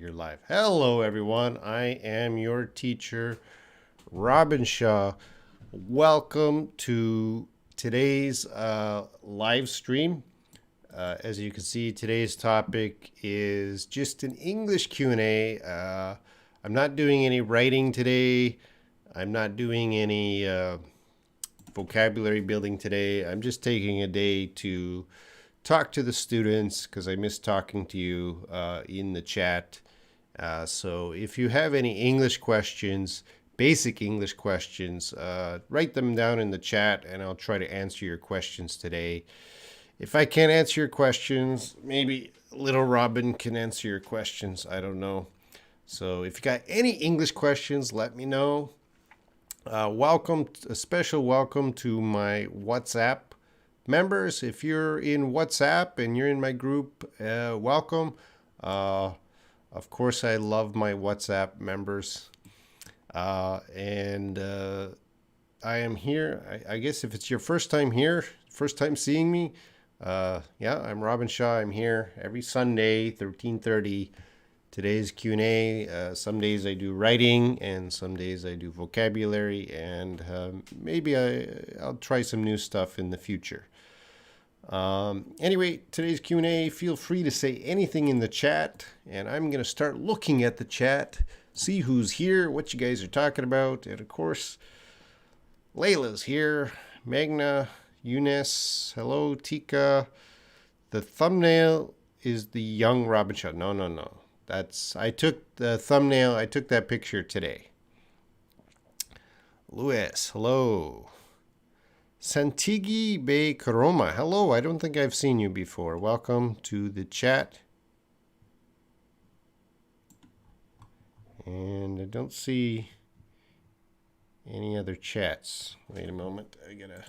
You're live. Hello, everyone. I am your teacher, Robin Shaw. Welcome to today's live stream. As you can see, today's topic is just an English Q&A. I'm not doing any writing today. I'm not doing any vocabulary building today. I'm just taking a day to talk to the students because I miss talking to you in the chat. So if you have any English questions, basic English questions, write them down in the chat and I'll try to answer your questions today. If I can't answer your questions, maybe little Robin can answer your questions. I don't know. So if you got any English questions, let me know. A special welcome to my WhatsApp members. If you're in WhatsApp and you're in my group, welcome. Of course, I love my WhatsApp members. And I am here. I guess if it's your first time here, first time seeing me, yeah, I'm Robin Shaw. I'm here every Sunday, 13:30. Today's Q&A. Some days I do writing and some days I do vocabulary, and maybe I'll try some new stuff in the future. Anyway, today's Q&A, feel free to say anything in the chat, and I'm going to start looking at the chat, see who's here, what you guys are talking about, and of course, Layla's here, Magna, Eunice, hello, Tika. The thumbnail is the young Robin Shaw. No. I took the thumbnail, I took that picture today. Louis, hello. Santigi Bay Karoma, hello. I don't think I've seen you before. Welcome to the chat. And I don't see any other chats. Wait a moment. I gotta.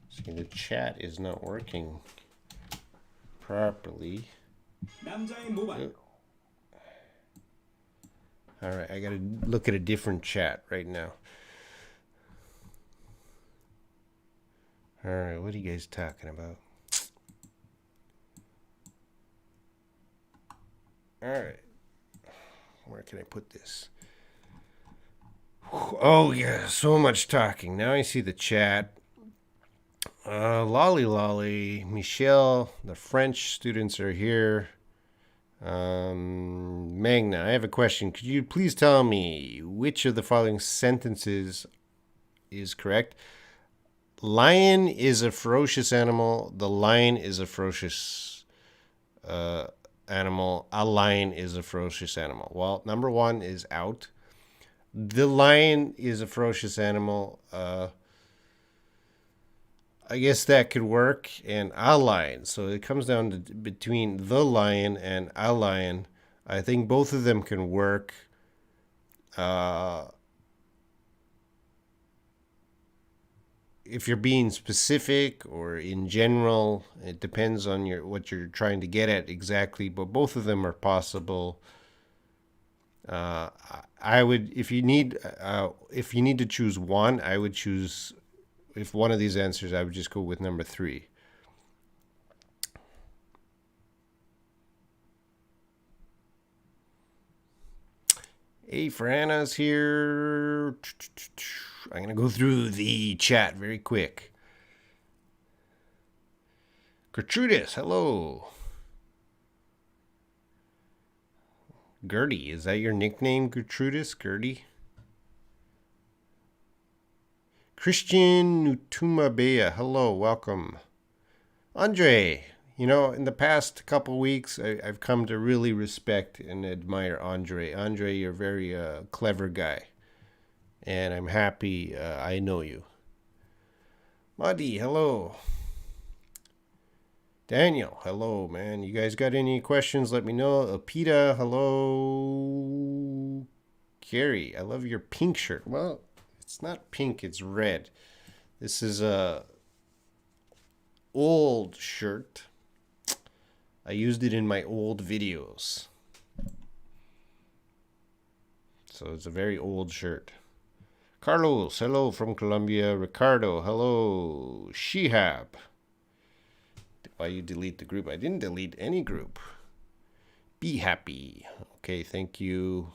See, the chat is not working properly. All right, I gotta look at a different chat right now. All right, what are you guys talking about? All right, where can I put this? Oh yeah, so much talking. Now I see the chat. Lolly, Michelle, the French students are here. Magna, I have a question. Could you please tell me which of the following sentences is correct? Lion is a ferocious animal. The lion is a ferocious animal. A lion is a ferocious animal. Well, number one is out. The lion is a ferocious animal. I guess that could work, and a lion. So it comes down to between the lion and a lion. I think both of them can work. If you're being specific or in general, it depends on what you're trying to get at exactly. But both of them are possible. I would, if you need to choose one, I would choose. If one of these answers, I would just go with number 3. Hey, Franna's here. I'm going to go through the chat very quick. Gertrudis, hello. Gertie, is that your nickname, Gertrudis? Gertie? Christian Nutuma Bea, hello, welcome. Andre, you know, in the past couple weeks, I've come to really respect and admire Andre. Andre, you're a very clever guy, and I'm happy I know you. Muddy, hello. Daniel, hello, man. You guys got any questions? Let me know. Apita, hello. Carrie, I love your pink shirt. Well, it's not pink, it's red. This is a old shirt. I used it in my old videos. So it's a very old shirt. Carlos, hello from Colombia. Ricardo, hello. Shihab. Why you delete the group? I didn't delete any group. Be happy. Okay, thank you.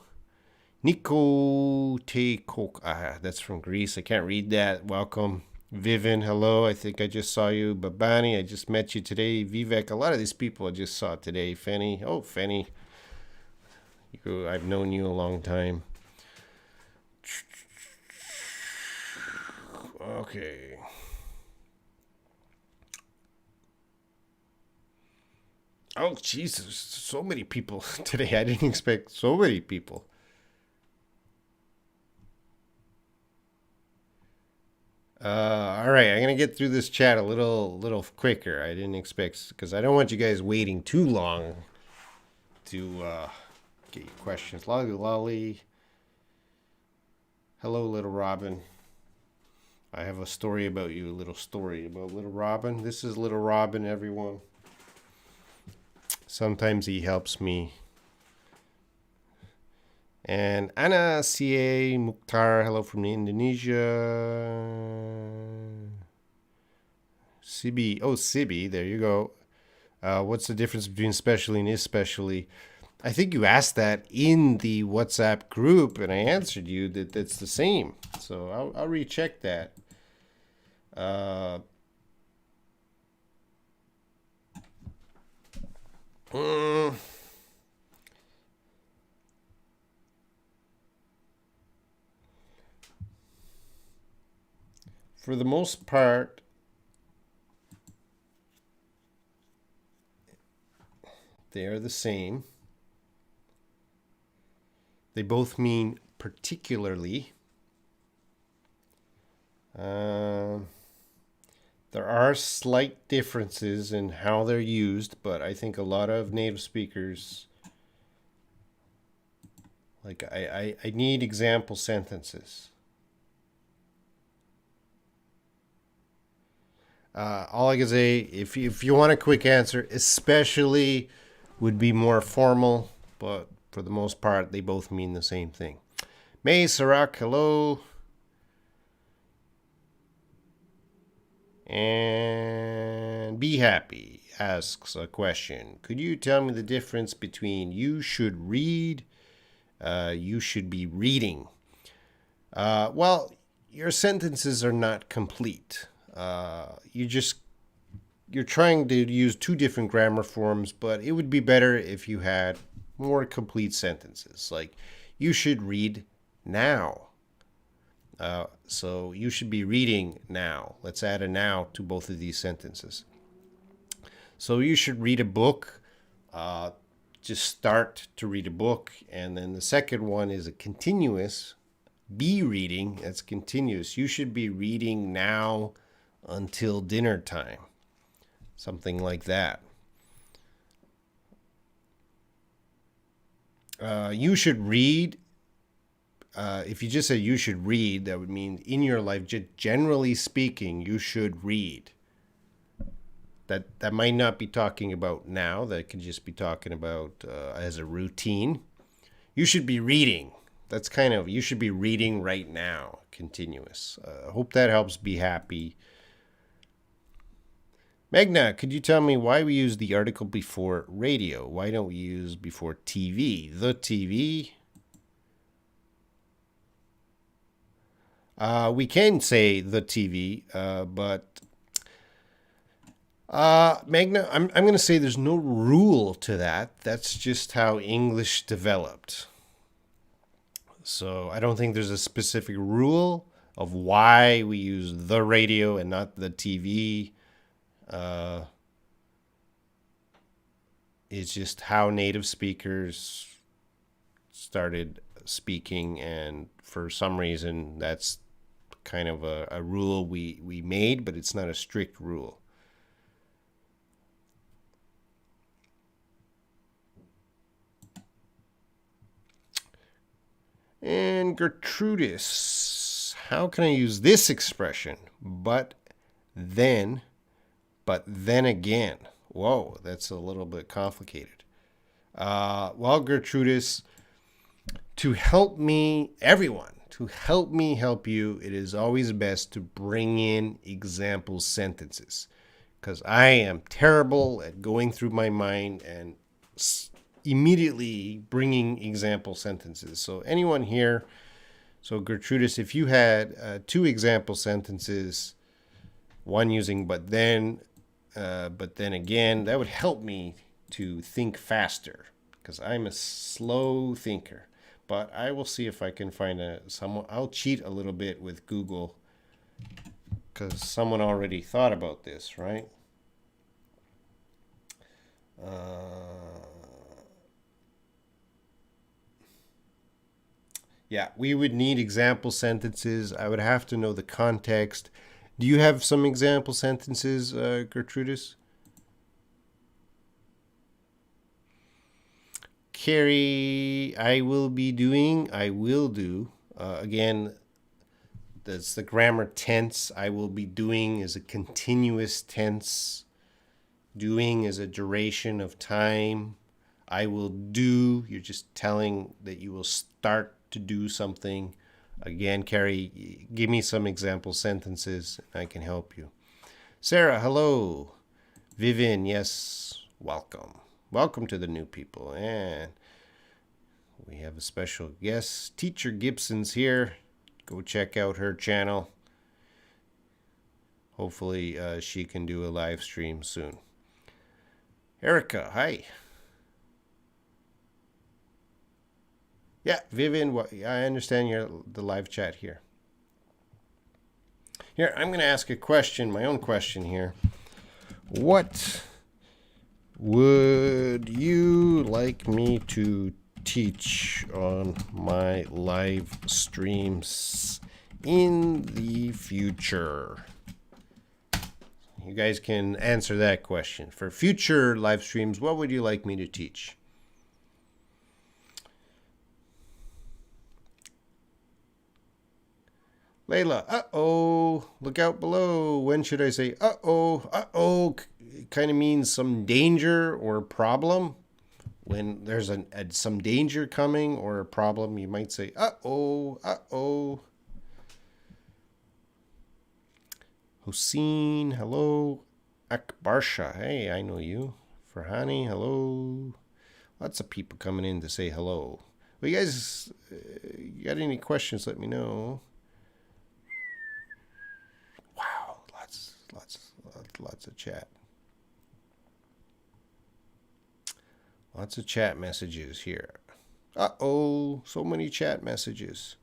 Nico Tekok. That's from Greece. I can't read that. Welcome. Vivin, hello. I think I just saw you. Babani, I just met you today. Vivek, a lot of these people I just saw today. Fenny. Oh, Fenny. I've known you a long time. Okay. Oh, Jesus. So many people today. I didn't expect so many people. All right, I'm gonna get through this chat a little quicker. I didn't expect because I don't want you guys waiting too long to get your questions. Lolly Lolly, hello, little Robin. I have a story about you. A little story about little Robin. This is little Robin, everyone. Sometimes he helps me. And Anna C.A. Mukhtar, hello from Indonesia. Sibi, oh, Sibi, there you go. What's the difference between especially and especially? I think you asked that in the WhatsApp group, and I answered you that it's the same. So I'll recheck that. For the most part, they are the same. They both mean particularly. There are slight differences in how they're used, but I think a lot of native speakers, like I need example sentences. All I can say, if you want a quick answer, especially would be more formal, but for the most part, they both mean the same thing. May Sarak, hello. And Be Happy asks a question. Could you tell me the difference between you should read, you should be reading? Well, your sentences are not complete. You're trying to use two different grammar forms, but it would be better if you had more complete sentences. Like, you should read now. So you should be reading now. Let's add a now to both of these sentences. So you should read a book. Just start to read a book. And then the second one is a continuous. Be reading. That's continuous. You should be reading now until dinner time. Something like that. You should read. If you just say you should read, that would mean in your life, generally speaking, you should read. That might not be talking about now. That could just be talking about as a routine. You should be reading. That's kind of, you should be reading right now, continuous. I hope that helps. Be happy. Magna, could you tell me why we use the article before radio? Why don't we use before TV? The TV? We can say the TV, but Magna, I'm going to say there's no rule to that. That's just how English developed. So I don't think there's a specific rule of why we use the radio and not the TV. It's just how native speakers started speaking, and for some reason that's kind of a rule we made, but it's not a strict rule. And Gertrudis, how can I use this expression? But then again. Whoa, that's a little bit complicated. Well, Gertrudis, to help me, everyone, to help me help you, it is always best to bring in example sentences, because I am terrible at going through my mind and immediately bringing example sentences. So anyone here, so Gertrudis, if you had two example sentences, one using but then again, that would help me to think faster, because I'm a slow thinker. But I will see if I can find someone. I'll cheat a little bit with Google, because someone already thought about this, right? Yeah, we would need example sentences. I would have to know the context. Do you have some example sentences, Gertrudis? Carrie, I will be doing, I will do. Again, that's the grammar tense. I will be doing is a continuous tense. Doing is a duration of time. I will do, you're just telling that you will start to do something. Again, Carrie, give me some example sentences and I can help you. Sarah, hello. Vivian, yes, welcome. Welcome to the new people. And we have a special guest. Teacher Gibson's here. Go check out her channel. Hopefully she can do a live stream soon. Erica, hi. Yeah, Vivian, I understand the live chat here. Here, I'm going to ask a question, my own question here. What would you like me to teach on my live streams in the future? You guys can answer that question. For future live streams, what would you like me to teach? Layla, uh-oh, look out below. When should I say uh-oh? Uh-oh kind of means some danger or problem. When there's some danger coming or a problem, you might say uh-oh, uh-oh. Hossein, hello. Akbarsha, hey, I know you. Farhani, hello. Lots of people coming in to say hello. Well, you guys, you got any questions, let me know. Wow, lots of chat. Lots of chat messages here. Uh-oh, so many chat messages.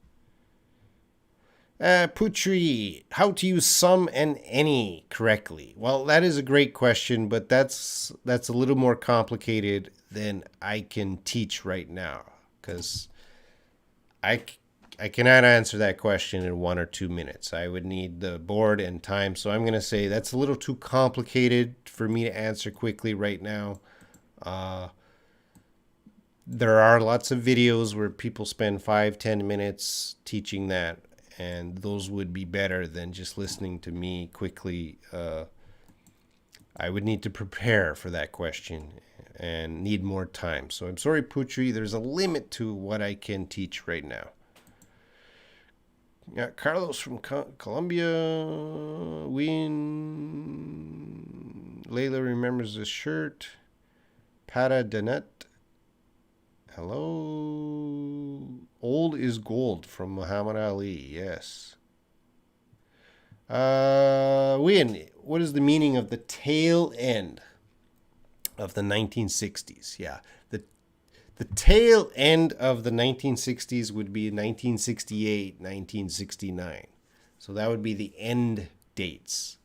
Putri, how to use some and any correctly? Well, that is a great question, but that's a little more complicated than I can teach right now, because I cannot answer that question in 1 or 2 minutes. I would need the board and time, so I'm going to say that's a little too complicated for me to answer quickly right now. There are lots of videos where people spend 5-10 minutes teaching that, and those would be better than just listening to me quickly. I would need to prepare for that question and need more time. So I'm sorry, Putri, there's a limit to what I can teach right now. Yeah, Carlos from Colombia. Win. Layla remembers the shirt. Para Danut. Hello. Old is gold from Muhammad Ali. Yes. Win. What is the meaning of the tail end of the 1960s? Yeah. The tail end of the 1960s would be 1968, 1969. So that would be the end dates.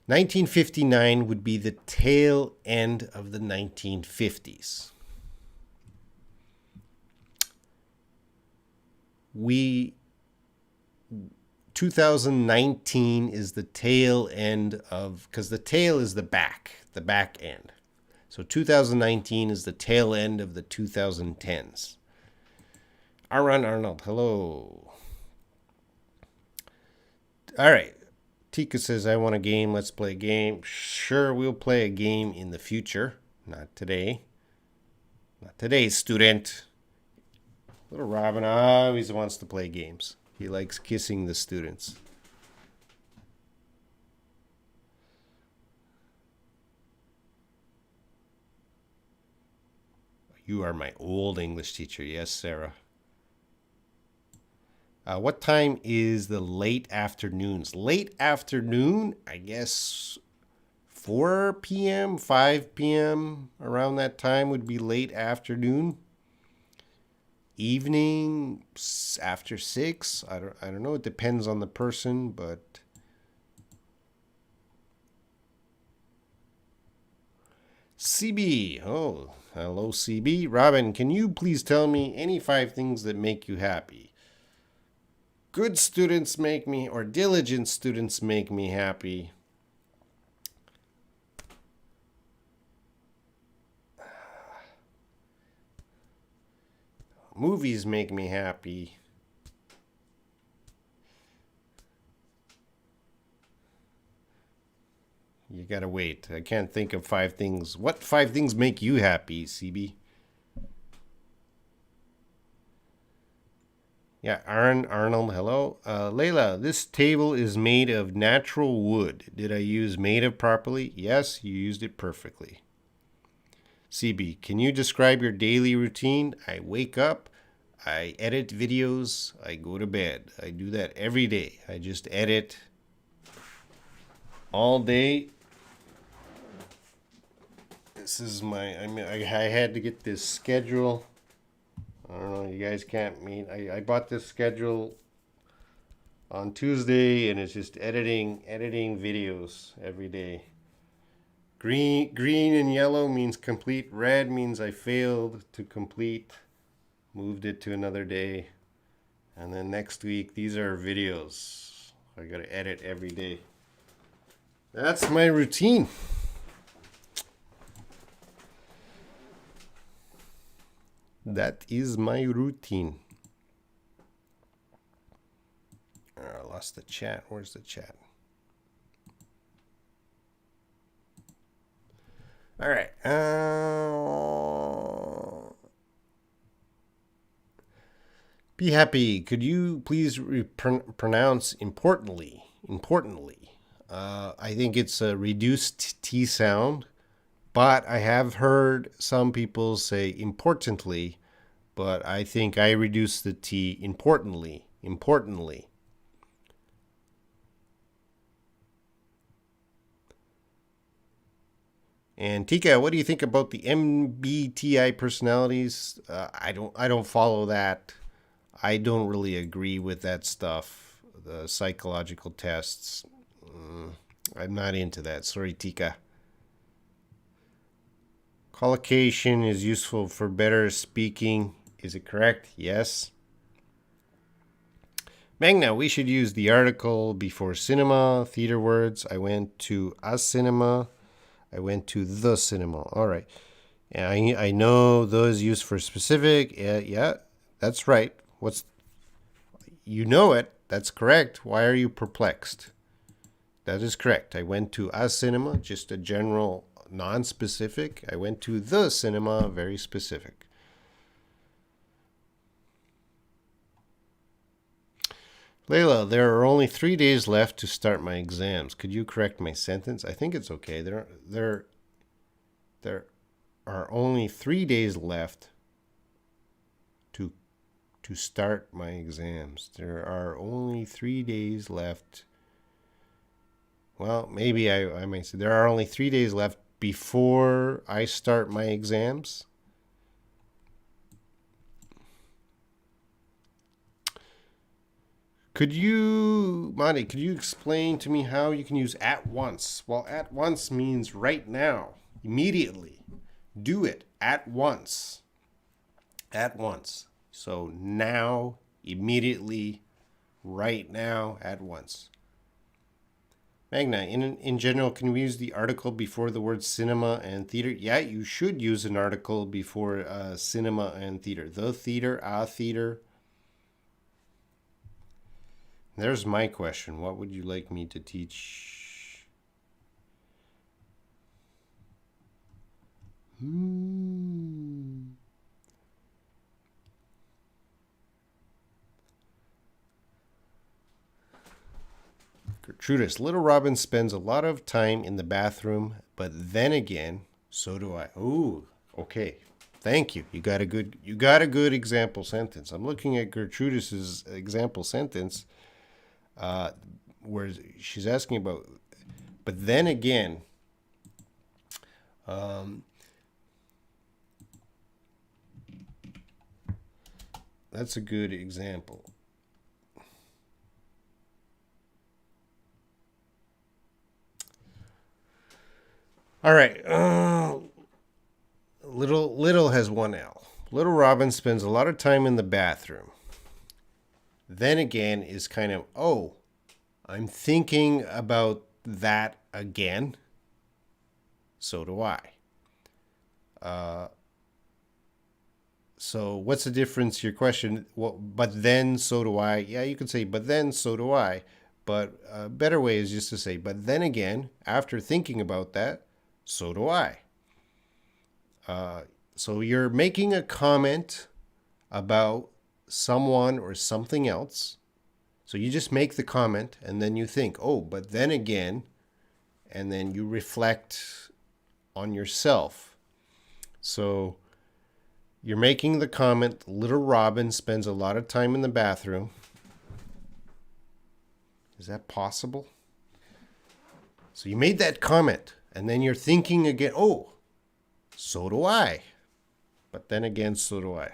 1959 would be the tail end of the 1950s. 2019 is the tail end of, because the tail is the back end. So 2019 is the tail end of the 2010s. Aaron Arnold, hello. All right. Tika says, I want a game. Let's play a game. Sure, we'll play a game in the future. Not today. Not today, student. Little Robin always wants to play games. He likes kissing the students. You are my old English teacher. Yes, Sarah. What time is the late afternoons? Late afternoon, I guess 4 p.m., 5 p.m., around that time would be late afternoon. Evening after 6. I don't know. It depends on the person, but CB. Oh, hello, CB. Robin, can you please tell me any 5 things that make you happy? Good students make me, or diligent students make me happy. Movies make me happy. You gotta wait. I can't think of 5 things. What 5 things make you happy, CB? Yeah, Arnold, hello. Layla, this table is made of natural wood. Did I use made of properly? Yes, you used it perfectly. CB, can you describe your daily routine? I wake up, I edit videos, I go to bed. I do that every day. I just edit all day. This is I had to get this schedule. I don't know, you guys can't meet. I bought this schedule on Tuesday, and it's just editing videos every day. Green and yellow means complete. Red means I failed to complete. Moved it to another day. And then next week, these are videos. I gotta edit every day. That's my routine. That is my routine. I lost the chat. Where's the chat? All right. Be happy. Could you please pronounce importantly? Importantly. I think it's a reduced T sound, but I have heard some people say importantly, but I think I reduced the T importantly. Importantly. And Tika, what do you think about the MBTI personalities? I don't follow that. I don't really agree with that stuff. The psychological tests. I'm not into that. Sorry, Tika. Collocation is useful for better speaking. Is it correct? Yes. Magna, we should use the article before cinema, theater words. I went to a cinema. I went to the cinema. All right. And I know those used for specific. Yeah, that's right. You know it. That's correct. Why are you perplexed? That is correct. I went to a cinema, just a general, non-specific. I went to the cinema, very specific. Layla, there are only 3 days left to start my exams. Could you correct my sentence? I think it's okay. There are only 3 days left to start my exams. There are only 3 days left. Well, maybe I might say there are only 3 days left before I start my exams. Monty, could you explain to me how you can use at once? Well, at once means right now, immediately. Do it at once. At once. So now, immediately, right now, at once. Magna, in general, can we use the article before the words cinema and theater? Yeah, you should use an article before cinema and theater. The theater, a theater. There's my question. What would you like me to teach? Gertrudis, little Robin spends a lot of time in the bathroom, but then again, so do I. Ooh, okay. Thank you. You got a good example sentence. I'm looking at Gertrudis's example sentence, where she's asking about, but then again, that's a good example. All right. Little has one L. Little Robin spends a lot of time in the bathroom. Then again is kind of, oh, I'm thinking about that again. So do I. So what's the difference? Your question, well, but then so do I. Yeah, you could say, but then so do I. But a better way is just to say, but then again, after thinking about that, so do I. So you're making a comment about someone or something else. So you just make the comment and then you think, oh, but then again, and then you reflect on yourself. So you're making the comment, little Robin spends a lot of time in the bathroom. Is that possible? So you made that comment and then you're thinking again, oh, so do I. But then again, so do I.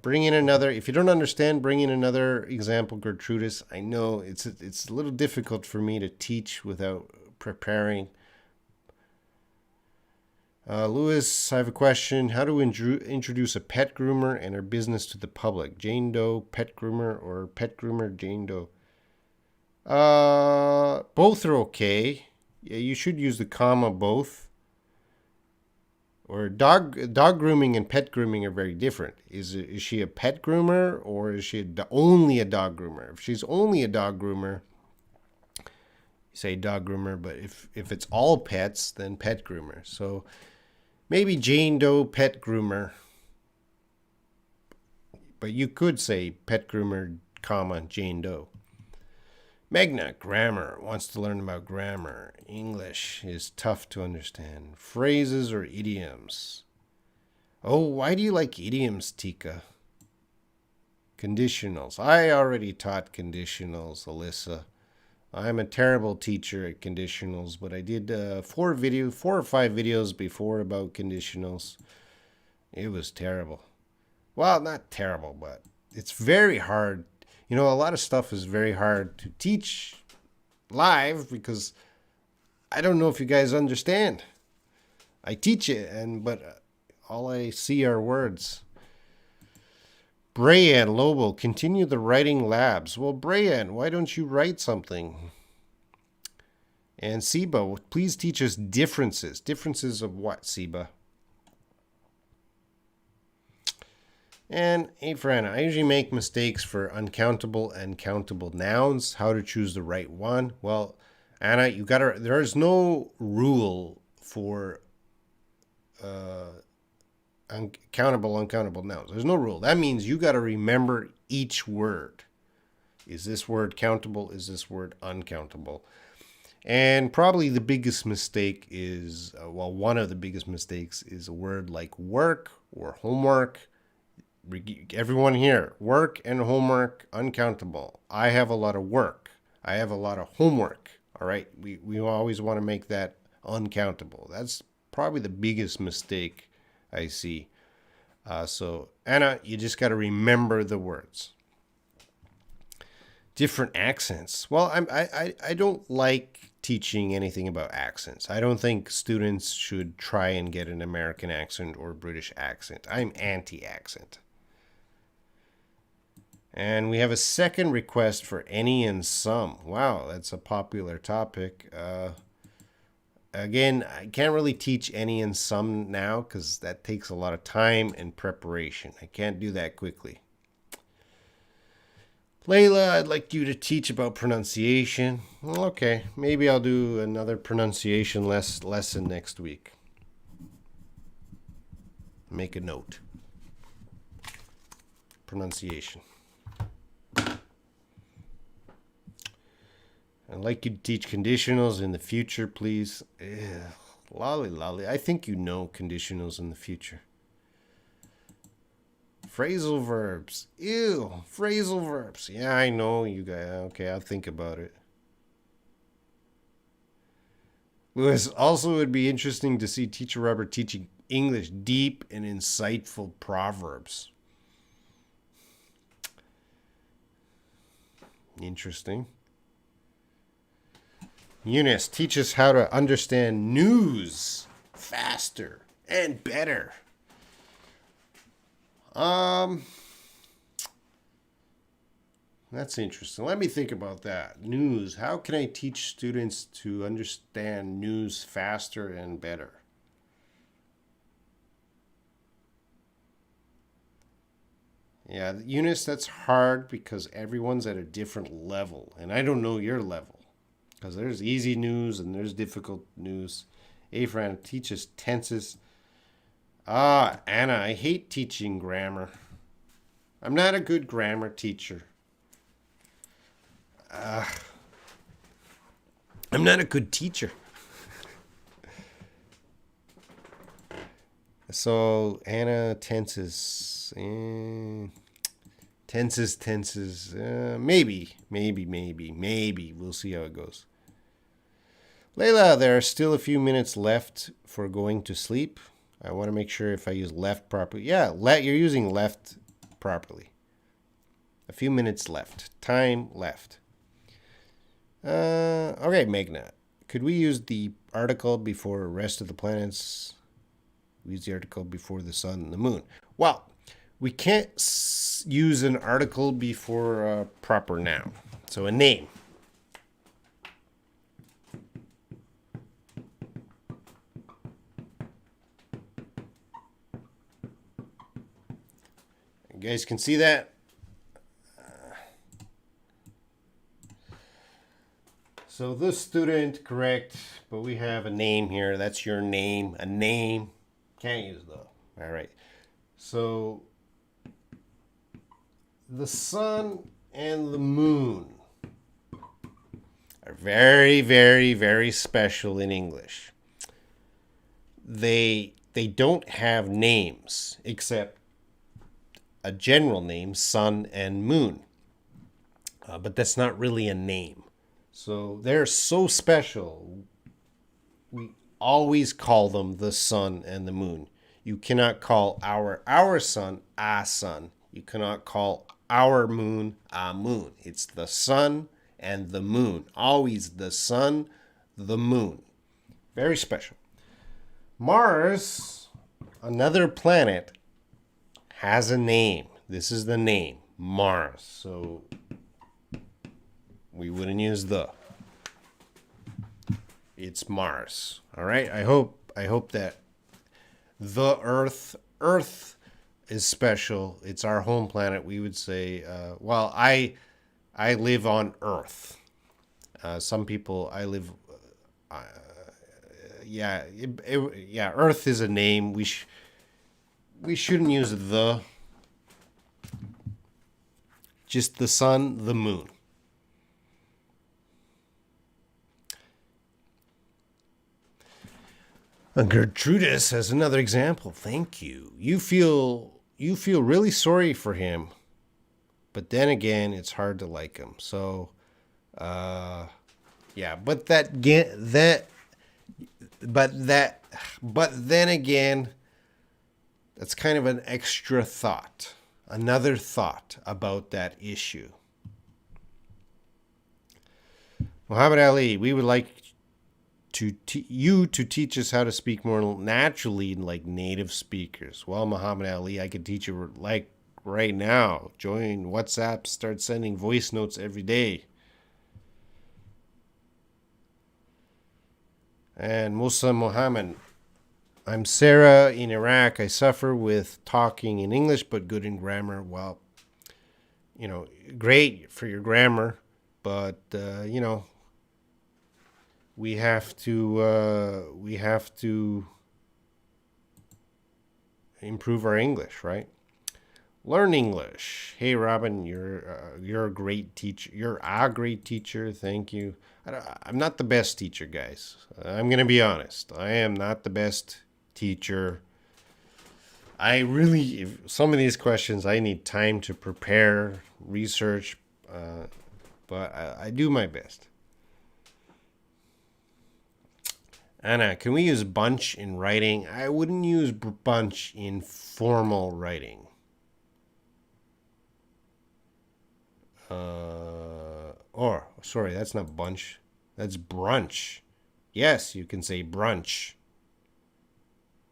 Bring in another. If you don't understand, bring in another example, Gertrudis. I know it's a little difficult for me to teach without preparing. Lewis, I have a question. How to introduce a pet groomer and her business to the public? Jane Doe, pet groomer, or pet groomer, Jane Doe? Both are okay. Yeah, you should use the comma both. Or dog grooming and pet grooming are very different. Is she a pet groomer or is she only a dog groomer? If she's only a dog groomer, you say dog groomer, but if it's all pets, then pet groomer. So maybe Jane Doe pet groomer, but you could say pet groomer, comma, Jane Doe. Magna, grammar, wants to learn about grammar. English is tough to understand. Phrases or idioms? Oh, why do you like idioms, Tika? Conditionals. I already taught conditionals, Alyssa. I'm a terrible teacher at conditionals, but I did 4 or 5 videos before about conditionals. It was terrible. Well, not terrible, but it's very hard. You know, a lot of stuff is very hard to teach live because I don't know if you guys understand. I teach it, but all I see are words. Brayan Lobo, continue the writing labs. Well, Brayan, why don't you write something? And Siba, please teach us differences. Differences of what, Siba? And hey, Fran, I usually make mistakes for uncountable and countable nouns. How to choose the right one? Well, Anna, there is no rule for uncountable nouns. There's no rule. That means you got to remember each word. Is this word countable? Is this word uncountable? And probably the biggest mistake is, one of the biggest mistakes is a word like work or homework. Everyone here, work and homework, uncountable. I have a lot of work. I have a lot of homework. All right. We always want to make that uncountable. That's probably the biggest mistake I see. So, Anna, you just got to remember the words. Different accents. Well, I don't like teaching anything about accents. I don't think students should try and get an American accent or British accent. I'm anti-accent. And we have a second request for any and some. Wow, that's a popular topic. Again, I can't really teach any and some now because that takes a lot of time and preparation. I can't do that quickly. Layla, I'd like you to teach about pronunciation. Okay, maybe I'll do another pronunciation lesson next week. Make a note. Pronunciation. I'd like you to teach conditionals in the future, please. Ugh, lolly lolly. I think you know conditionals in the future. Phrasal verbs. Ew, phrasal verbs. Yeah, I know you guys. Okay, I'll think about it. Lewis, also, it would be interesting to see Teacher Robert teaching English deep and insightful proverbs. Interesting. Eunice, teach us how to understand news faster and better. That's interesting. Let me think about that. News. How can I teach students to understand news faster and better? Yeah, Eunice, that's hard because everyone's at a different level, and I don't know your level because there's easy news and there's difficult news. Afran teaches tenses. Anna, I hate teaching grammar. I'm not a good grammar teacher. I'm not a good teacher. So, Anna, tenses. Tenses. Maybe. We'll see how it goes. Layla, there are still a few minutes left for going to sleep. I want to make sure if I use left properly. Yeah, you're using left properly. A few minutes left. Time left. Okay, Meghna. Could we use the article before rest of the planets? We use the article before the sun and the moon. Well, we can't use an article before a proper noun. So a name. You guys can see that? So this student, correct, but we have a name here. That's your name, a name. Can't use the. All right. So the sun and the moon are very, very, very special in English. They don't have names except a general name, sun and moon. But that's not really a name. So they're so special. We always call them the sun and the moon. You cannot call our sun a sun. You cannot call our moon a moon. It's the sun and the moon. Always the sun, the moon. Very special. Mars, another planet, has a name. This is the name, Mars. So we wouldn't use the. It's Mars. All right. I hope that the Earth is special. It's our home planet. We would say. Well, I live on Earth. Some people I live. Yeah. Earth is a name. We shouldn't use the. Just the sun, the moon. Gertrudis has another example. Thank you. You feel really sorry for him, but then again, it's hard to like him. So, yeah. But then again, that's kind of an extra thought, another thought about that issue. Muhammad Ali, we would like you to teach us how to speak more naturally like native speakers. Well, Muhammad Ali, I could teach you like right now. Join WhatsApp, start sending voice notes every day. And Musa Muhammad, I'm Sarah in Iraq. I suffer with talking in English but good in grammar. Well, great for your grammar, but we have to improve our English, right? Learn English. Hey, Robin, you're a great teacher. You're a great teacher. Thank you. I'm not the best teacher, guys. I'm gonna be honest. I am not the best teacher. I really, some of these questions, I need time to prepare, research, but I do my best. Anna, can we use bunch in writing? I wouldn't use bunch in formal writing. Or, sorry, that's not bunch. That's brunch. Yes, you can say brunch.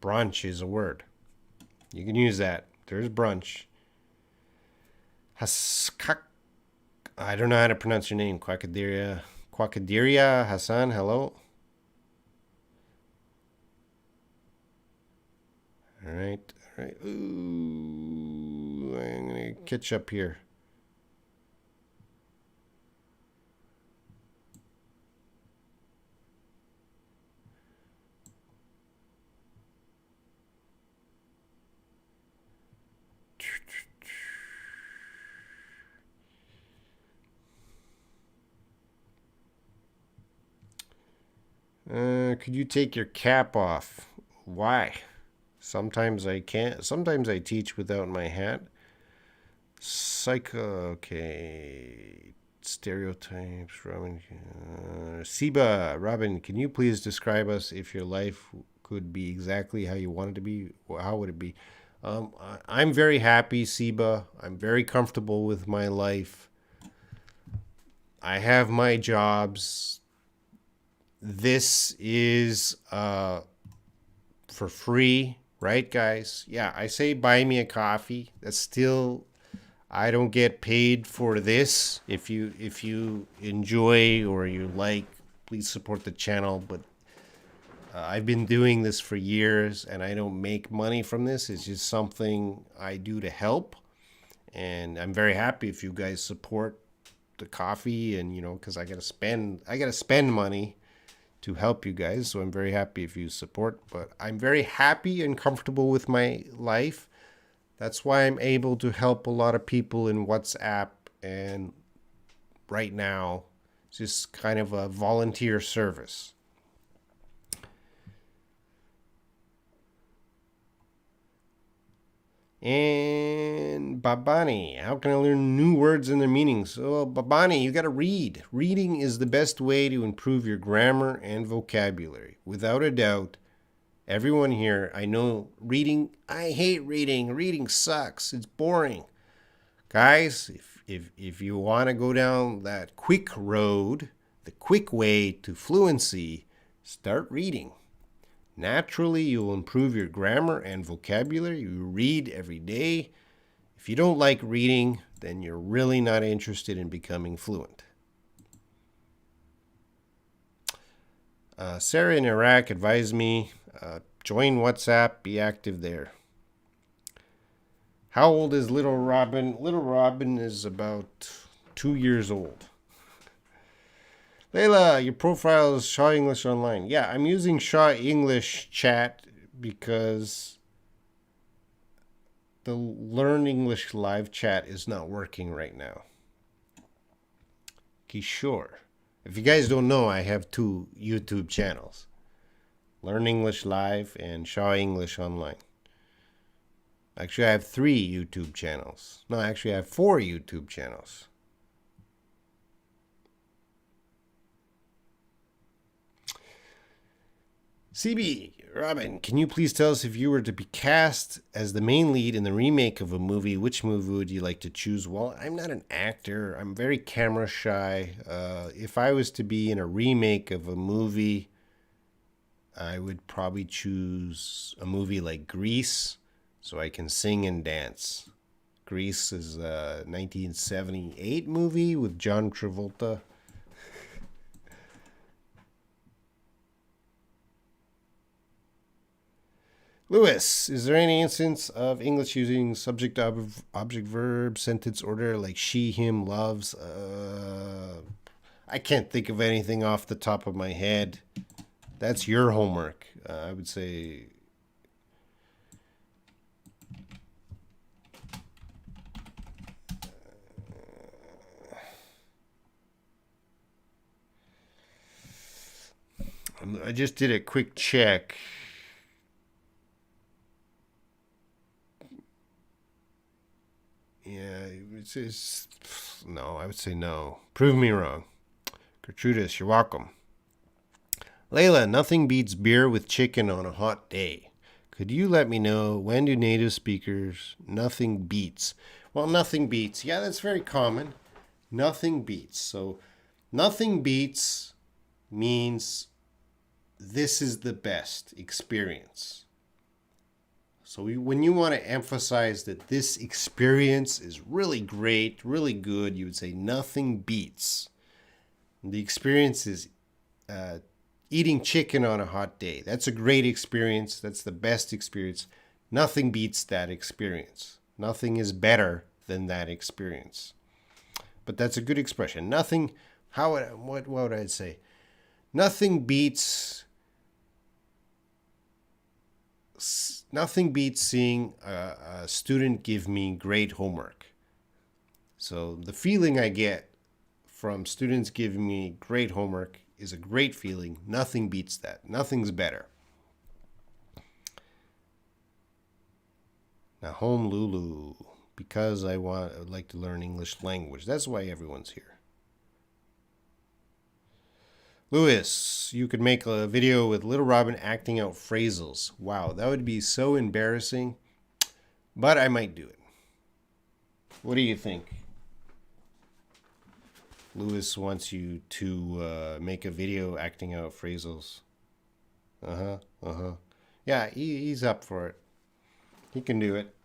Brunch is a word. You can use that. There's brunch. Haskak. I don't know how to pronounce your name. Quackaderia Hassan, hello. All right. All right. Ooh, I'm going to catch up here. Could you take your cap off? Why? Sometimes I can't. Sometimes I teach without my hat. Psycho. Okay. Stereotypes. Robin. Siba. Robin, can you please describe us if your life could be exactly how you want it to be? How would it be? I'm very happy, Siba. I'm very comfortable with my life. I have my jobs. This is for free, right, guys? Yeah, I say buy me a coffee. That's still, I don't get paid for this. If you enjoy or you like, please support the channel. But I've been doing this for years, and I don't make money from this. It's just something I do to help, and I'm very happy if you guys support the coffee. And because I gotta spend money to help you guys. So I'm very happy if you support, but I'm very happy and comfortable with my life. That's why I'm able to help a lot of people in WhatsApp. And right now, it's just kind of a volunteer service. And Babani, how can I learn new words and their meanings? Oh, Babani, you got to read. Reading is the best way to improve your grammar and vocabulary. Without a doubt, everyone here, I know reading, I hate reading. Reading sucks. It's boring. Guys, if you want to go down that quick road, the quick way to fluency, start reading. Naturally, you'll improve your grammar and vocabulary. You read every day. If you don't like reading, then you're really not interested in becoming fluent. Sarah in Iraq advised me, join WhatsApp, be active there. How old is little Robin? Little Robin is about 2 years old. Layla, your profile is Shaw English Online. Yeah, I'm using Shaw English Chat because the Learn English live chat is not working right now. Kishore. If you guys don't know, I have 2 YouTube channels. Learn English Live and Shaw English Online. Actually, I have 3 YouTube channels. No, actually, I have 4 YouTube channels. CB, Robin, can you please tell us if you were to be cast as the main lead in the remake of a movie, which movie would you like to choose? Well, I'm not an actor. I'm very camera shy. If I was to be in a remake of a movie, I would probably choose a movie like Grease, so I can sing and dance. Grease is a 1978 movie with John Travolta. Lewis, is there any instance of English using subject, object, verb, sentence order like she, him, loves? I can't think of anything off the top of my head. That's your homework. I would say I just did a quick check. Yeah, it's no, I would say no. Prove me wrong. Gertrudis, you're welcome. Layla, nothing beats beer with chicken on a hot day. Could you let me know when do native speakers nothing beats? Well, nothing beats. Yeah, that's very common. Nothing beats. So, nothing beats means this is the best experience. So when you want to emphasize that this experience is really great, really good, you would say nothing beats. The experience is eating chicken on a hot day. That's a great experience. That's the best experience. Nothing beats that experience. Nothing is better than that experience. But that's a good expression. Nothing, what would I say? Nothing beats seeing a student give me great homework. So the feeling I get from students giving me great homework is a great feeling. Nothing beats that. Nothing's better. Now, home Lulu, because I would like to learn English language. That's why everyone's here. Louis, you could make a video with Little Robin acting out phrasals. Wow, that would be so embarrassing, but I might do it. What do you think? Louis wants you to make a video acting out phrasals. Yeah, he's up for it. He can do it.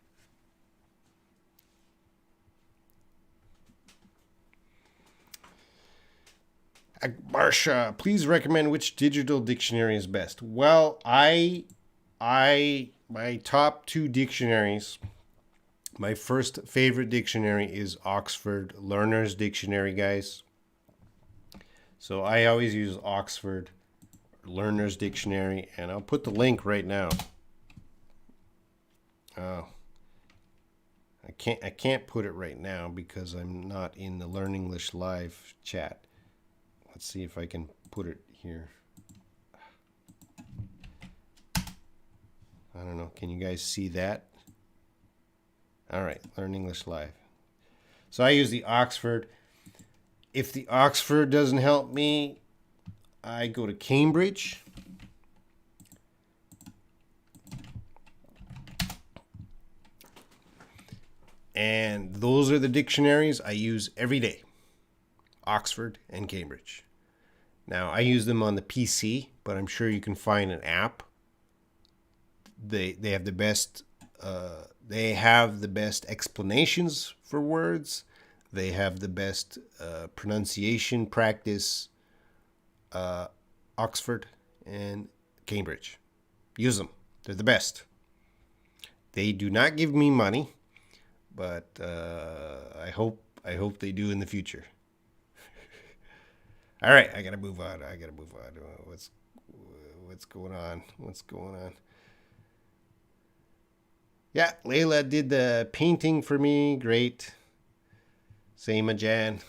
Marsha, please recommend which digital dictionary is best. Well, my top two dictionaries. My first favorite dictionary is Oxford Learner's Dictionary, guys. So I always use Oxford Learner's Dictionary, and I'll put the link right now. Oh, I can't put it right now because I'm not in the Learn English Live chat. Let's see if I can put it here. I don't know. Can you guys see that? All right, Learn English Live. So I use the Oxford. If the Oxford doesn't help me, I go to Cambridge. And those are the dictionaries I use every day. Oxford and Cambridge. Now, I use them on the PC, but I'm sure you can find an app. They have the best explanations for words. They have the best pronunciation practice. Oxford and Cambridge. Use them. They're the best. They do not give me money, but I hope they do in the future. All right, I gotta move on. What's going on? Yeah, Layla did the painting for me. Great. Same, Jan.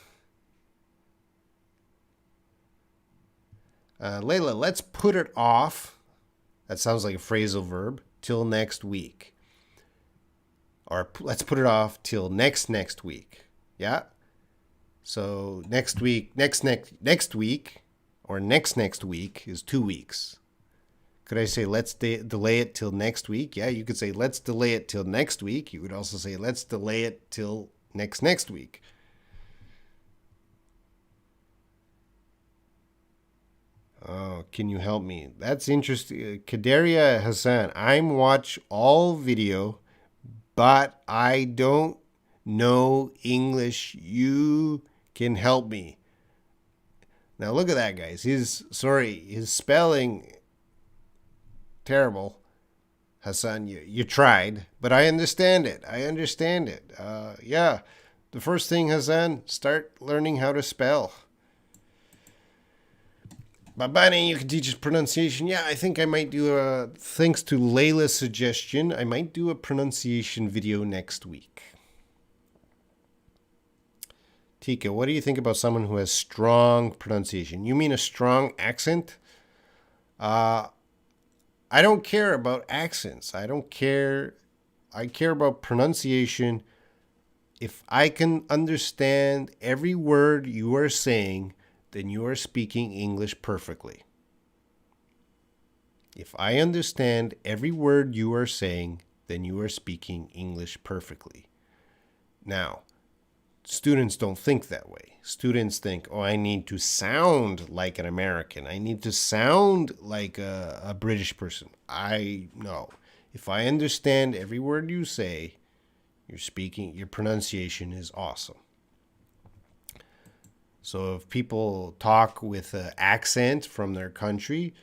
Layla, let's put it off. That sounds like a phrasal verb. Till next week. Or let's put it off till next week. Yeah? So next week, next week, or next week is 2 weeks. Could I say let's delay it till next week? Yeah, you could say let's delay it till next week. You could also say let's delay it till next week. Oh, can you help me? That's interesting. Kaderia Hassan, I'm watch all video, but I don't know English. You can help me. Now look at that, guys. His spelling terrible. Hassan, you tried, but I understand it. Yeah. The first thing, Hassan, start learning how to spell. Babani, you can teach us pronunciation. Yeah, I think I might do thanks to Layla's suggestion, I might do a pronunciation video next week. Tika, what do you think about someone who has strong pronunciation? You mean a strong accent? Uh, I don't care about accents. I don't care. I care about pronunciation. If I can understand every word you are saying, then you are speaking English perfectly. If I understand every word you are saying, then you are speaking English perfectly. Now, students don't think that way. Students think, oh, I need to sound like an American. I need to sound like a British person. I know. If I understand every word you say, your pronunciation is awesome. So if people talk with an accent from their country,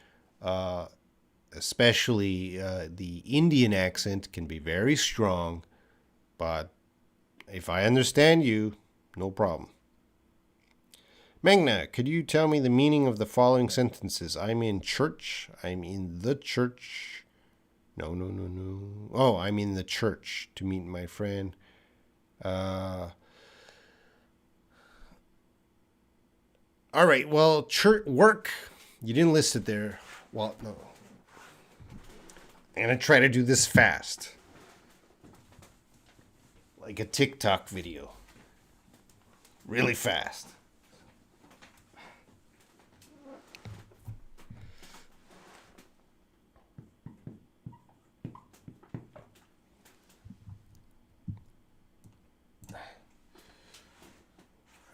especially the Indian accent can be very strong, but if I understand you, no problem. Magna, could you tell me the meaning of the following sentences? I'm in church. I'm in the church. No, no, no, no. Oh, I'm in the church to meet my friend. All right, well, church work. You didn't list it there. Well, no. I'm going to try to do this fast. Like a TikTok video. Really fast.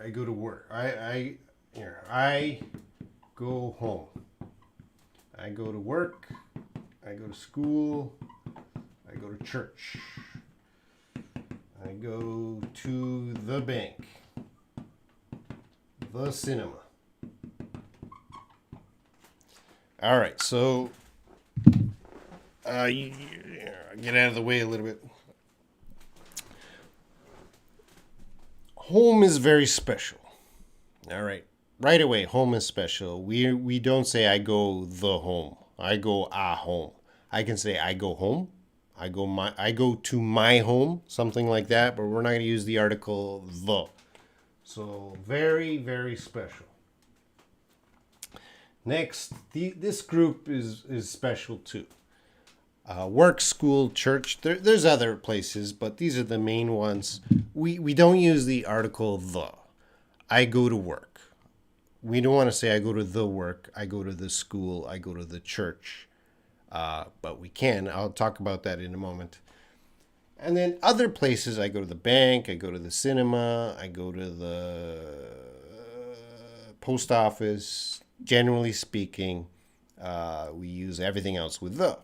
I go to work. I go home. I go to work. I go to school. I go to church. I go to the bank. The cinema. All right, so get out of the way a little bit. Home is very special. All right, right away, home is special. We don't say I go the home. I go a home. I can say I go home. I go to my home, something like that, but we're not going to use the article the. So very, very special. Next, this group is special too. Work, school, church. There's other places, but these are the main ones. We don't use the article the. I go to work. We don't want to say I go to the work. I go to the school. I go to the church. But we can. I'll talk about that in a moment. And then other places, I go to the bank. I go to the cinema. I go to the post office. Generally speaking, we use everything else with the.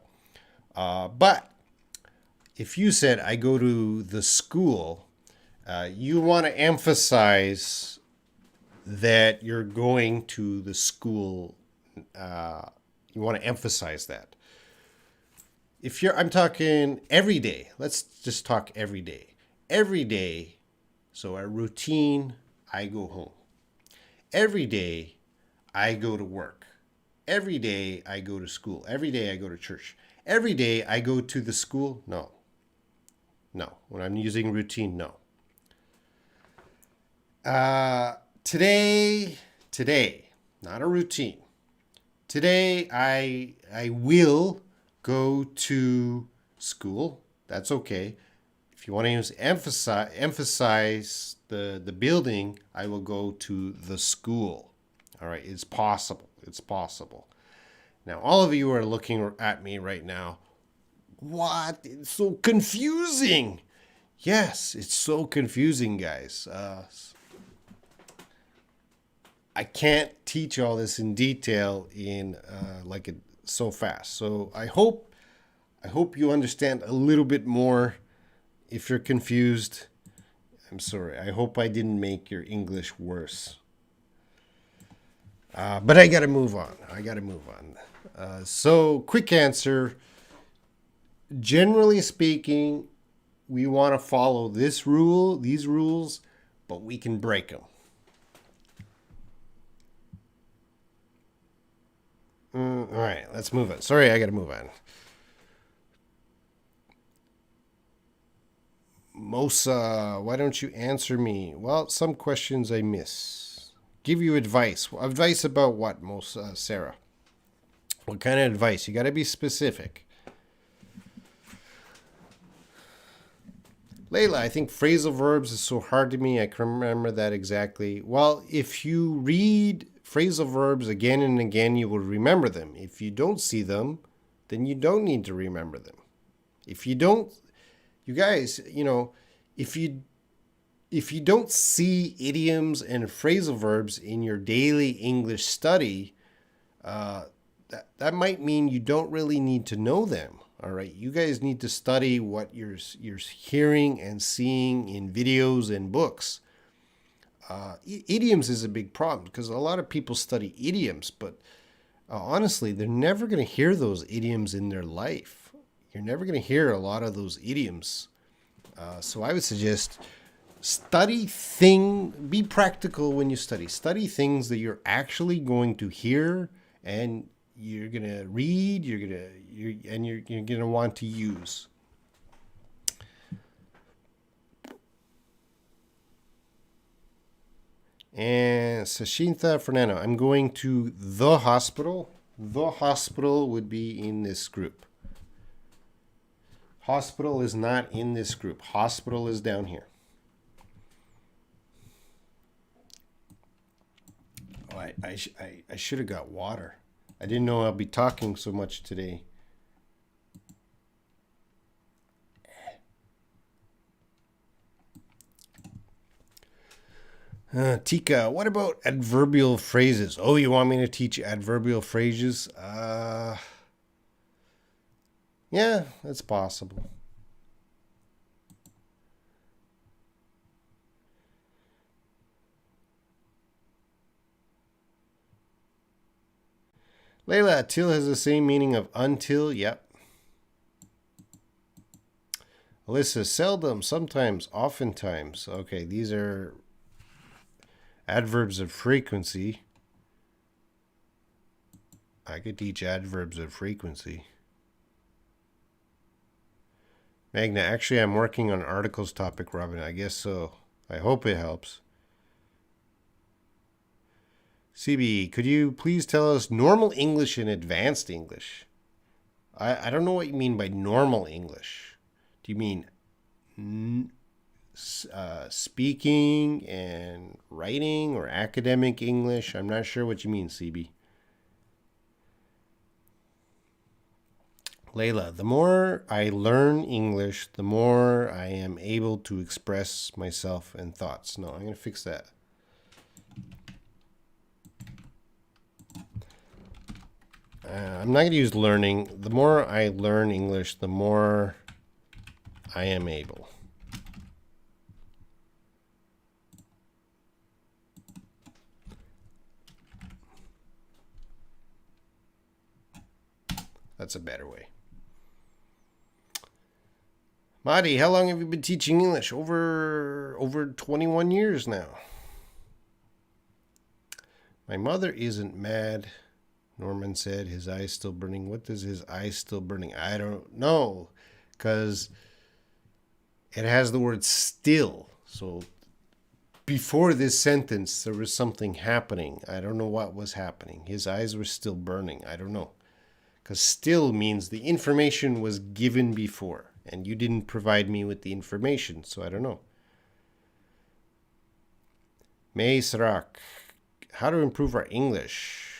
But if you said I go to the school, you want to emphasize that you're going to the school. You want to emphasize that. I'm talking every day. Let's just talk every day. Every day, so a routine, I go home. Every day, I go to work. Every day, I go to school. Every day, I go to church. Every day, I go to the school. No. When I'm using routine, no. Today, not a routine. Today, I will go to school. That's okay. If you want to use emphasize the building, I will go to the school. All right, it's possible. It's possible. Now, all of you are looking at me right now. What? It's so confusing. Yes, it's so confusing, guys. I can't teach all this in detail in so fast. So I hope you understand a little bit more. If you're confused, I'm sorry. I hope I didn't make your English worse. But I gotta move on. So quick answer. Generally speaking, we want to follow these rules, but we can break them. All right, let's move on. Sorry, I got to move on. Mosa, why don't you answer me? Well, some questions I miss. Give you advice. Advice about what, Mosa, Sarah? What kind of advice? You got to be specific. Layla, I think phrasal verbs is so hard to me. I can remember that exactly. Well, if you read phrasal verbs again and again, you will remember them. If you don't see them, then you don't need to remember them. If you don't, you guys, if you don't see idioms and phrasal verbs in your daily English study, that might mean you don't really need to know them. All right, you guys need to study what you're hearing and seeing in videos and books. Idioms is a big problem because a lot of people study idioms, but honestly, they're never going to hear those idioms in their life. You're never going to hear a lot of those idioms. So I would suggest be practical when you study. Study things that you're actually going to hear and you're going to read, you're going to want to use. And Sashintha Fernando, I'm going to the hospital. The hospital would be in this group. Hospital is not in this group. Hospital is down here. Oh, I should have got water. I didn't know I'll be talking so much today. Tika, what about adverbial phrases? Oh, you want me to teach adverbial phrases? Yeah, that's possible. Layla, till has the same meaning of until. Yep. Alyssa, seldom, sometimes, oftentimes. Okay, these are adverbs of frequency. I could teach adverbs of frequency. Magna, actually, I'm working on articles topic, Robin. I guess so. I hope it helps. CB, could you please tell us normal English and advanced English? I don't know what you mean by normal English. Do you mean speaking and writing or academic English? I'm not sure what you mean, CB. Layla, the more I learn English, the more I am able to express myself and thoughts. No, I'm going to fix that. I'm not going to use learning. The more I learn English, the more I am able. That's a better way. Madi, how long have you been teaching English? Over 21 years now. My mother isn't mad. Norman said, his eyes still burning. What does his eyes still burning? I don't know, because it has the word still. So before this sentence, there was something happening. I don't know what was happening. His eyes were still burning. I don't know, because still means the information was given before, and you didn't provide me with the information, so I don't know. May Sarak, how to improve our English?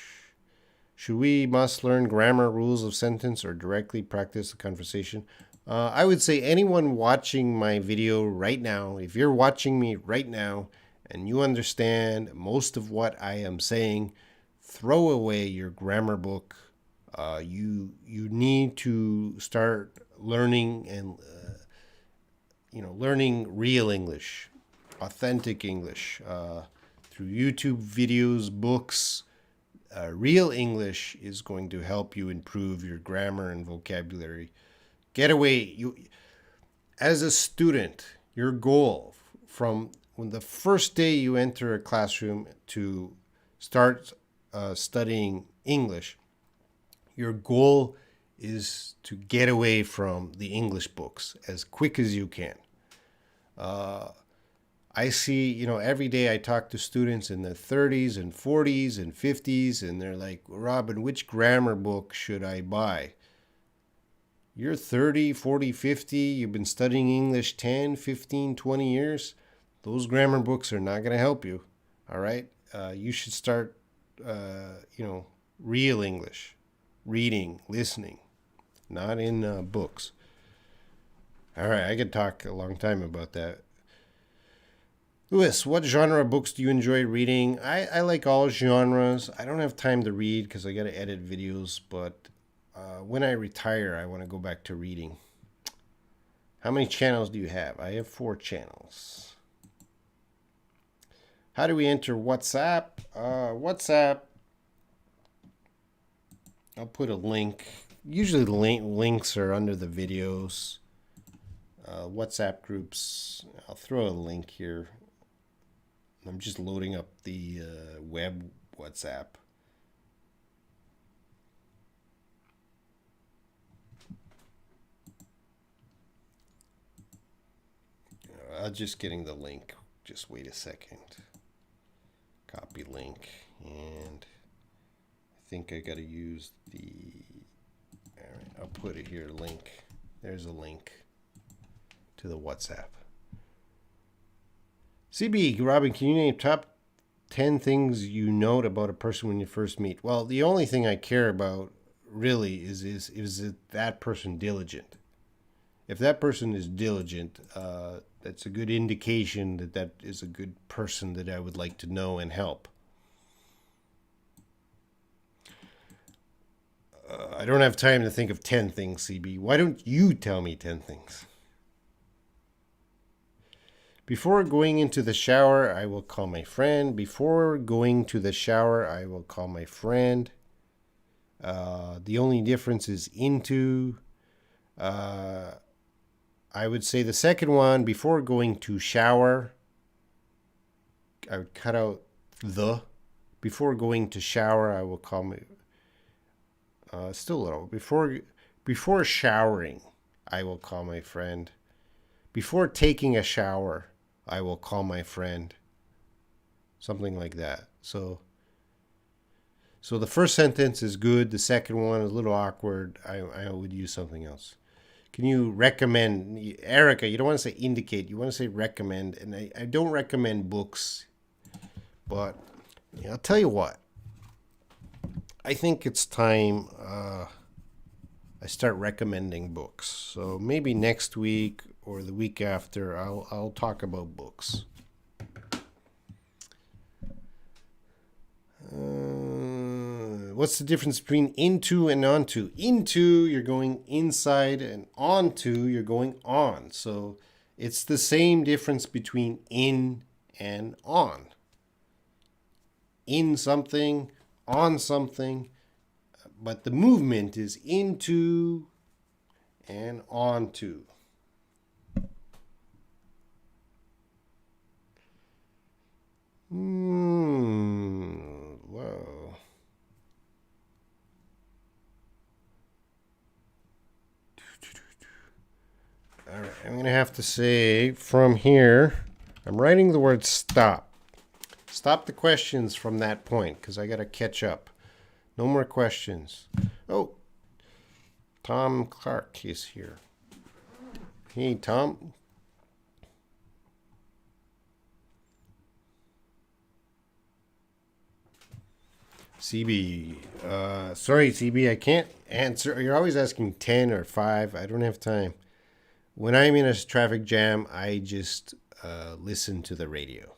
Should we must learn grammar, rules of sentence, or directly practice the conversation? I would say anyone watching my video right now, if you're watching me right now and you understand most of what I am saying, throw away your grammar book. You need to start learning and learning real English, authentic English, through YouTube videos, books. Real English is going to help you improve your grammar and vocabulary. Get away. As a student, your goal from when the first day you enter a classroom to start studying English, your goal is to get away from the English books as quick as you can. I see, every day I talk to students in their 30s and 40s and 50s, and they're like, Robin, which grammar book should I buy? You're 30, 40, 50, you've been studying English 10, 15, 20 years. Those grammar books are not going to help you. All right? You should start, real English, reading, listening, not in books. All right, I could talk a long time about that. Louis, what genre of books do you enjoy reading? I like all genres. I don't have time to read because I got to edit videos, but when I retire, I want to go back to reading. How many channels do you have? I have 4 channels. How do we enter WhatsApp? WhatsApp, I'll put a link. Usually the links are under the videos. WhatsApp groups, I'll throw a link here. I'm just loading up the web WhatsApp. I'm just getting the link. Just wait a second. Copy link. And I think I got to use the... All right, I'll put it here, link. There's a link to the WhatsApp. CB, Robin, can you name top 10 things you note about a person when you first meet? Well, the only thing I care about really is that person diligent? If that person is diligent, that's a good indication that that is a good person that I would like to know and help. I don't have time to think of 10 things, CB. Why don't you tell me 10 things? Before going into the shower, I will call my friend. Before going to the shower, I will call my friend. The only difference is into. I would say the second one, before going to shower, I would cut out the. Before going to shower, I will call my. Still a little. Before showering, I will call my friend. Before taking a shower, I will call my friend. Something like that. So the first sentence is good. The second one is a little awkward. I would use something else. Can you recommend, Erica, you don't want to say indicate, you want to say recommend. And I don't recommend books, but I'll tell you what. I think it's time I start recommending books. So maybe next week or the week after, I'll talk about books. What's the difference between into and onto? Into, you're going inside, and onto, you're going on. So it's the same difference between in and on. In something, on something, but the movement is into and onto. Whoa. All right, I'm going to have to say from here, I'm writing the word stop. Stop the questions from that point because I got to catch up. No more questions. Oh, Tom Clark is here. Hey, Tom. CB, sorry, CB, I can't answer. You're always asking 10 or 5. I don't have time. When I'm in a traffic jam, I just listen to the radio.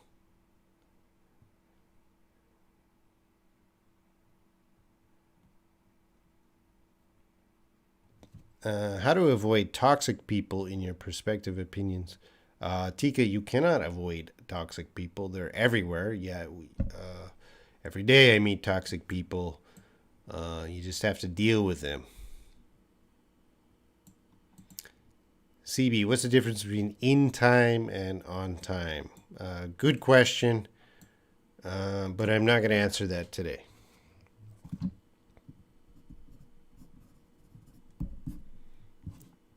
How to avoid toxic people in your perspective opinions? Tika, you cannot avoid toxic people. They're everywhere. Yeah, every day I meet toxic people. You just have to deal with them. CB, what's the difference between in time and on time? Good question, but I'm not going to answer that today.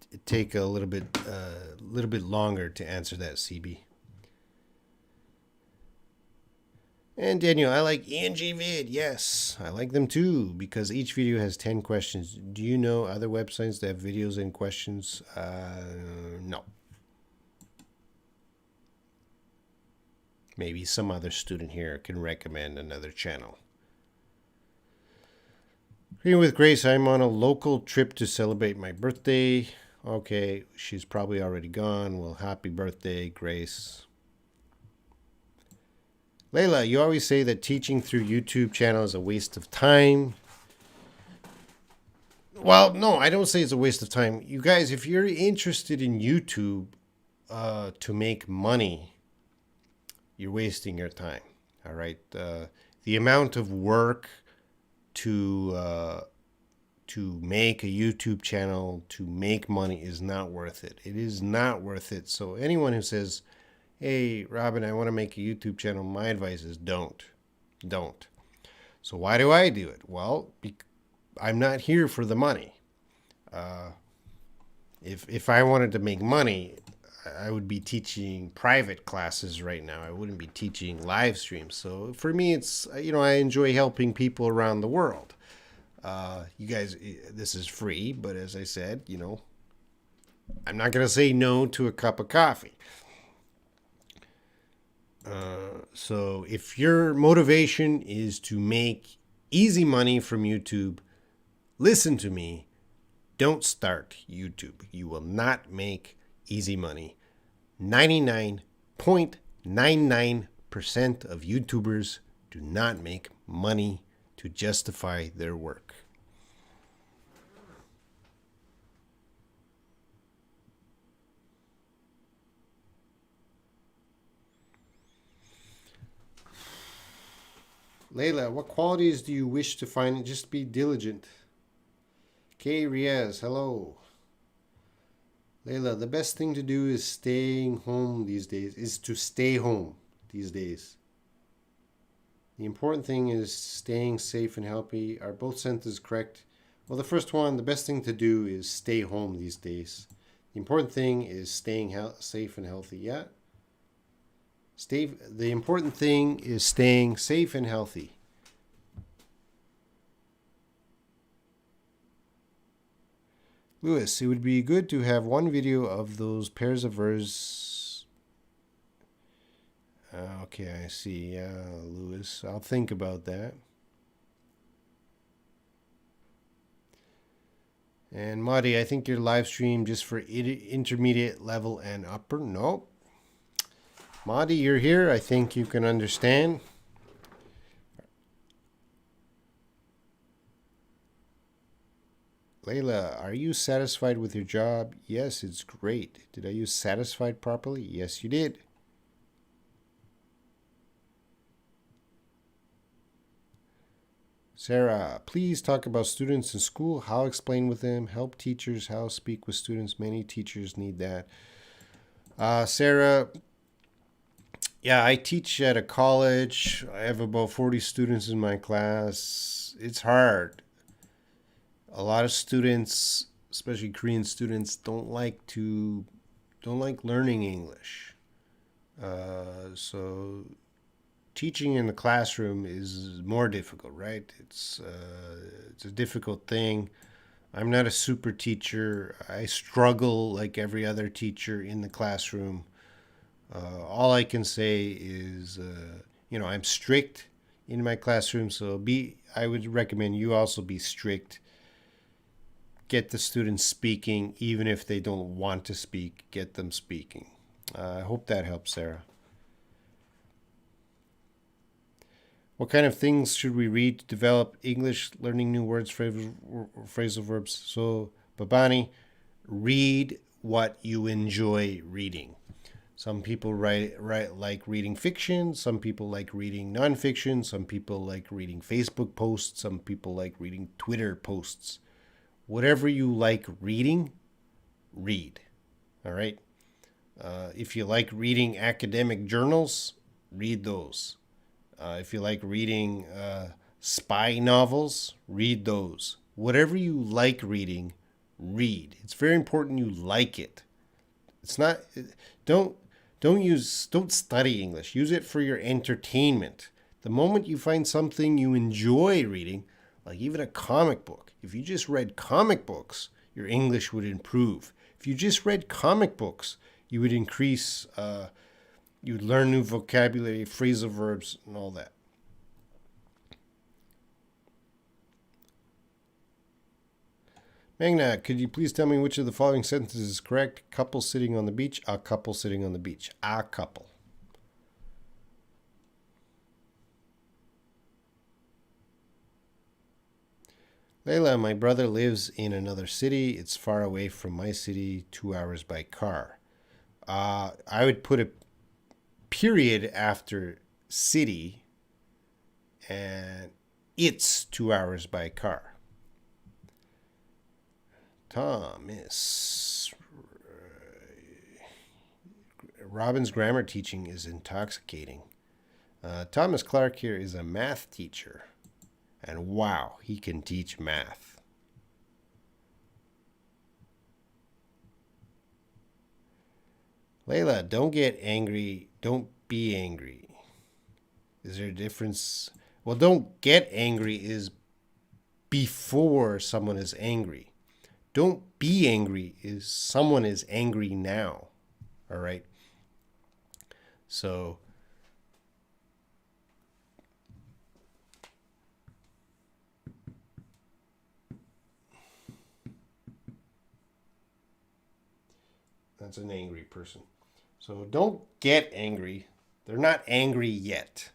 It'd take a little bit longer to answer that, CB. And Daniel, I like ENG Vid. Yes, I like them too because each video has 10 questions. Do you know other websites that have videos and questions? No. Maybe some other student here can recommend another channel. Reading with Grace, I'm on a local trip to celebrate my birthday. Okay, she's probably already gone. Well, happy birthday, Grace. Layla, you always say that teaching through YouTube channel is a waste of time. Well, no, I don't say it's a waste of time. You guys, if you're interested in YouTube to make money, you're wasting your time. All right. The amount of work to make a YouTube channel to make money is not worth it. It is not worth it. So anyone who says, "Hey, Robin, I want to make a YouTube channel," my advice is don't. So why do I do it? Well, I'm not here for the money. If I wanted to make money, I would be teaching private classes right now. I wouldn't be teaching live streams. So for me, it's, I enjoy helping people around the world. You guys, this is free, but as I said, I'm not going to say no to a cup of coffee. So if your motivation is to make easy money from YouTube, listen to me. Don't start YouTube. You will not make easy money. 99.99% of YouTubers do not make money to justify their work. Layla, what qualities do you wish to find? Just be diligent. Kay Riaz, hello. Layla, the best thing to do is staying home these days, is to stay home these days. The important thing is staying safe and healthy. Are both sentences correct? Well, the first one, the best thing to do is stay home these days. The important thing is staying safe and healthy. Yeah. The important thing is staying safe and healthy. Lewis, it would be good to have one video of those pairs of verbs. Okay, I see. Yeah, Lewis, I'll think about that. And Marty, I think your live stream just for intermediate level and upper. Nope. Marty, you're here. I think you can understand. Layla, are you satisfied with your job? Yes, it's great. Did I use satisfied properly? Yes, you did. Sarah, please talk about students in school, how explain with them, help teachers, how speak with students. Many teachers need that. Sarah, yeah, I teach at a college. I have about 40 students in my class. It's hard. A lot of students, especially Korean students, don't like learning English. So teaching in the classroom is more difficult, right? It's a difficult thing. I'm not a super teacher. I struggle like every other teacher in the classroom. All I can say is, I'm strict in my classroom, so I would recommend you also be strict. Get the students speaking, even if they don't want to speak, get them speaking. I hope that helps, Sarah. What kind of things should we read to develop English, learning new words, phrasal verbs? So, Babani, read what you enjoy reading. Some people like reading fiction. Some people like reading nonfiction. Some people like reading Facebook posts. Some people like reading Twitter posts. Whatever you like reading, read. All right? If you like reading academic journals, read those. If you like reading spy novels, read those. Whatever you like reading, read. It's very important you like it. It's not don't study English. Use it for your entertainment. The moment you find something you enjoy reading, like even a comic book, if you just read comic books, your English would improve. If you just read comic books, you would increase, you would learn new vocabulary, phrasal verbs, and all that. Magna, could you please tell me which of the following sentences is correct? Couple sitting on the beach, a couple sitting on the beach, a couple. Layla, my brother lives in another city. It's far away from my city, 2 hours by car. I would put a period after city, and it's 2 hours by car. Thomas, Robin's grammar teaching is intoxicating. Thomas Clark here is a math teacher. And wow, he can teach math. Layla, don't get angry. Don't be angry. Is there a difference? Well, don't get angry is before someone is angry. Don't be angry is someone is angry now. All right? So that's an angry person. So don't get angry. They're not angry yet.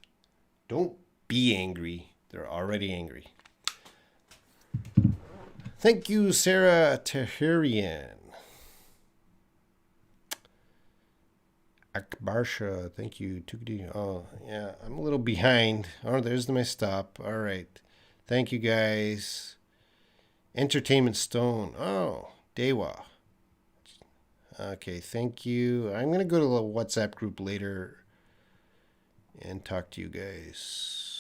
Don't be angry. They're already angry. Thank you, Sarah Tahirian. Akbarsha, thank you. Oh, yeah, I'm a little behind. Oh, there's my stop. All right. Thank you, guys. Entertainment Stone. Oh, Dewa. Okay, thank you. I'm going to go to the WhatsApp group later and talk to you guys.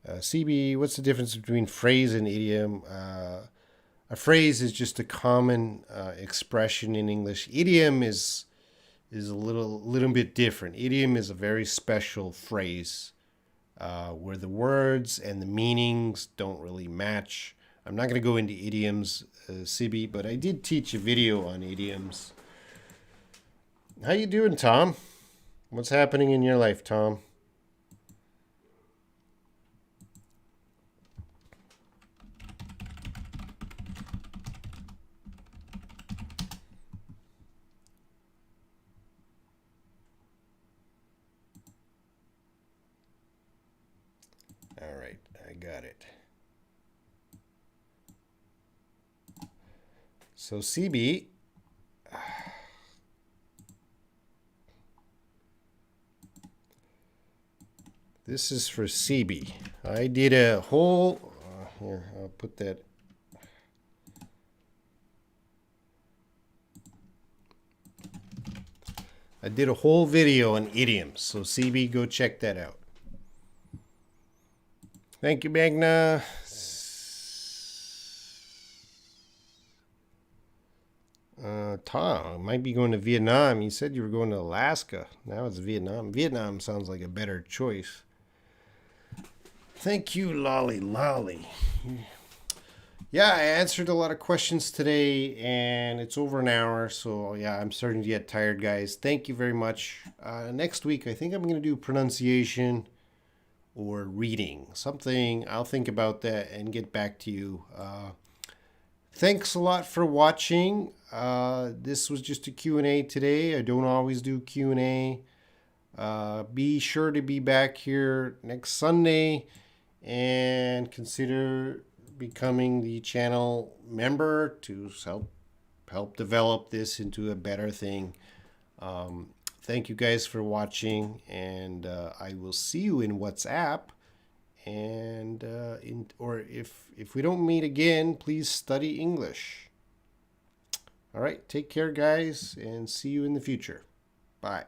CB, what's the difference between phrase and idiom? A phrase is just a common expression in English. Idiom is a little bit different. Idiom is a very special phrase where the words and the meanings don't really match. I'm not going to go into idioms, Sibi, but I did teach a video on idioms. How you doing, Tom? What's happening in your life, Tom? All right, I got it. So CB, this is for CB. I did a whole, here, I'll put that. I did a whole video on idioms, so CB, go check that out. Thank you, Magna. Tom, might be going to Vietnam. You said you were going to Alaska. Now it's Vietnam. Vietnam sounds like a better choice. Thank you, Lolly. Yeah, I answered a lot of questions today, and it's over an hour. So, yeah, I'm starting to get tired, guys. Thank you very much. Next week, I think I'm going to do pronunciation or reading. Something, I'll think about that and get back to you. Thanks a lot for watching. This was just a Q&A today. I don't always do Q&A. Be sure to be back here next Sunday and consider becoming the channel member to help develop this into a better thing. Thank you guys for watching, and I will see you in WhatsApp. And if we don't meet again, please study English. All right, take care, guys, and see you in the future. Bye.